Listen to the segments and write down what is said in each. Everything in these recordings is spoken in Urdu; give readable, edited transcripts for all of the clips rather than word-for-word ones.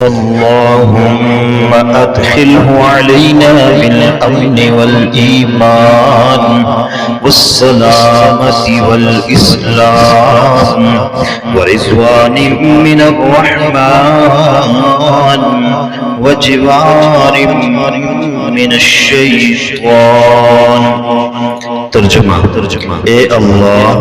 اللهم أدخله علينا بالأمن والإيمان والسلامة والإسلام ورضوان من الرحمن وجوار من الشيطان ترجمہ اے اللہ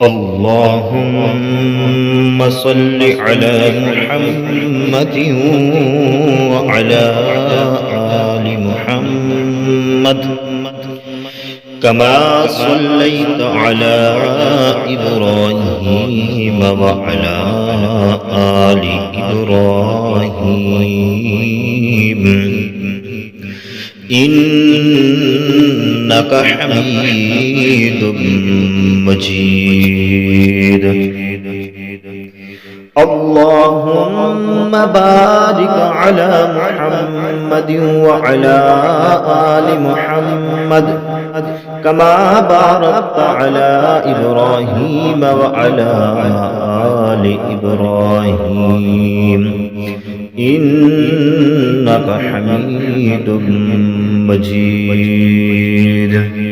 اللهم صل على محمد وعلى آل محمد كما صليت على إبراهيم وعلى آل إبراهيم إنك حميد مجيد اللهم بارك على محمد وعلى آل محمد كما باركت على إبراهيم وعلى آل إبراهيم إنك حميد مجيد